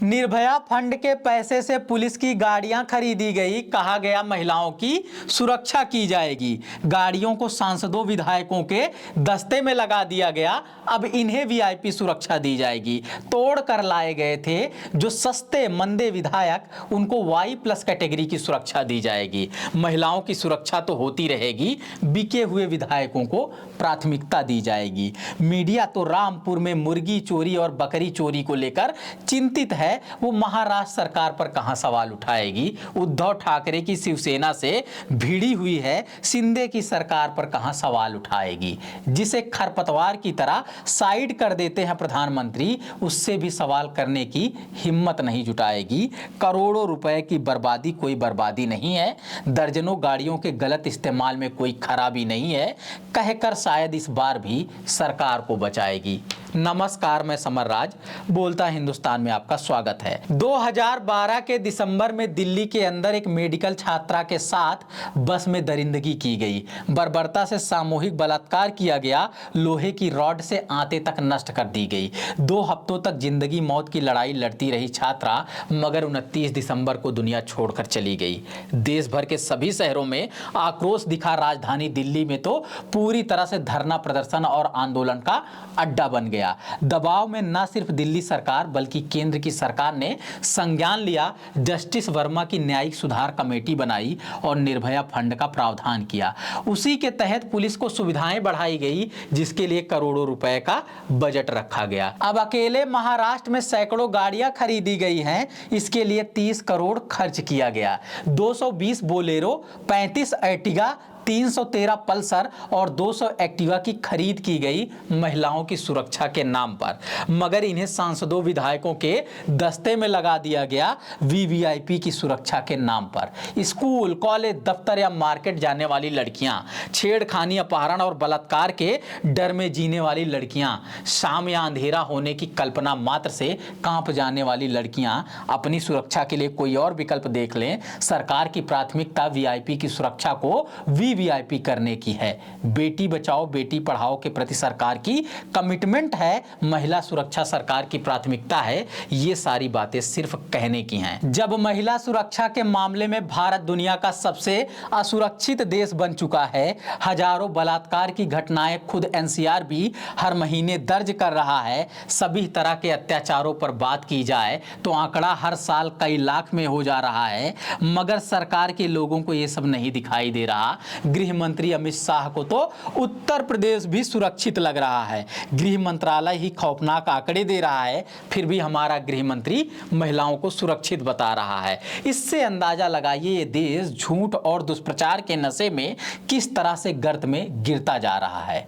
Nirbhaya fund के पैसे से पुलिस की गाड़ियां खरीदी गई। कहा गया महिलाओं की सुरक्षा की जाएगी। गाड़ियों को सांसदों विधायकों के दस्ते में लगा दिया गया। अब इन्हें वीआईपी सुरक्षा दी जाएगी। तोड़ कर लाए गए थे जो सस्ते मंदे विधायक, उनको वाई प्लस कैटेगरी की सुरक्षा दी जाएगी। महिलाओं की सुरक्षा तो होती रहेगी, बिके हुए विधायकों को प्राथमिकता दी जाएगी। मीडिया तो रामपुर में मुर्गी चोरी और बकरी चोरी को लेकर चिंतित है, वो महाराष्ट्र सरकार पर कहां सवाल उठाएगी। उद्धव ठाकरे की शिवसेना से भिड़ी हुई है, शिंदे की सरकार पर कहां सवाल उठाएगी। जिसे खरपतवार की तरह साइड कर देते हैं प्रधानमंत्री, उससे भी सवाल करने की हिम्मत नहीं जुटाएगी। करोड़ों रुपए की बर्बादी कोई बर्बादी नहीं है, दर्जनों गाड़ियों के गलत इस्तेमाल में कोई खराबी नहीं है, कहकर शायद इस बार भी सरकार को बचाएगी। नमस्कार, मैं समर राज बोलता हिंदुस्तान में आपका स्वागत है। 2012 के दिसंबर में दिल्ली के अंदर एक मेडिकल छात्रा के साथ बस में दरिंदगी की गई। बर्बरता से सामूहिक बलात्कार किया गया। लोहे की रॉड से आंतें तक नष्ट कर दी गई। 2 हफ्तों तक जिंदगी मौत की लड़ाई लड़ती रही छात्रा, मगर 29 दिसंबर को दुनिया छोड़कर चली गई। देश भर के सभी शहरों में आक्रोश दिखा। राजधानी दिल्ली में तो पूरी तरह से धरना प्रदर्शन और आंदोलन का अड्डा बन गया। दबाव में न सिर्फ दिल्ली सरकार बल्कि केंद्र की सरकार ने संज्ञान लिया। जस्टिस वर्मा की न्यायिक सुधार कमेटी बनाई और निर्भया फंड का प्रावधान किया। उसी के तहत पुलिस को सुविधाएं बढ़ाई गई, जिसके लिए करोड़ों रुपए का बजट रखा गया। अब अकेले महाराष्ट्र में सैकड़ों गाड़ियां खरीदी गई हैं। इसके लिए 30 करोड़ खर्च किया गया। 220 बोलेरो, 35 अर्टिगा, 313 पल्सर और 200 एक्टिवा की खरीद की गई महिलाओं की सुरक्षा के नाम पर, मगर इन्हें सांसदों विधायकों के दस्ते में लगा दिया गया वीवीआईपी की सुरक्षा के नाम पर। स्कूल, कॉलेज, दफ्तर या मार्केट जाने वाली लड़कियां, छेड़खानी, अपहरण और बलात्कार के डर में जीने वाली लड़कियां, शाम या अंधेरा होने की कल्पना मात्र से कांप जाने वाली लड़कियां अपनी सुरक्षा के लिए कोई और विकल्प देख लें। सरकार की प्राथमिकता वीआईपी की सुरक्षा को वीवीआईपी करने की है। बेटी बचाओ बेटी पढ़ाओ के प्रति सरकार की कमिटमेंट है। महिला सुरक्षा सरकार की प्राथमिकता है। ये सारी बातें सिर्फ कहने की हैं। जब महिला सुरक्षा के मामले में भारत दुनिया का सबसे असुरक्षित देश बन चुका है, हजारों बलात्कार की घटनाएं खुद एनसीआर भी हर महीने दर्ज कर रहा है, सभी तरह के अत्याचारों पर बात की जाए तो आंकड़ा हर साल कई लाख में हो जा रहा है, मगर सरकार के लोगों को ये सब नहीं दिखाई दे रहा। गृह मंत्री अमित शाह को तो उत्तर प्रदेश भी सुरक्षित लग रहा है। गृह मंत्रालय ही खौफनाक आंकड़े दे रहा है, फिर भी हमारा गृह मंत्री महिलाओं को सुरक्षित बता रहा है। इससे अंदाजा लगाइए ये देश झूठ और दुष्प्रचार के नशे में किस तरह से गर्त में गिरता जा रहा है।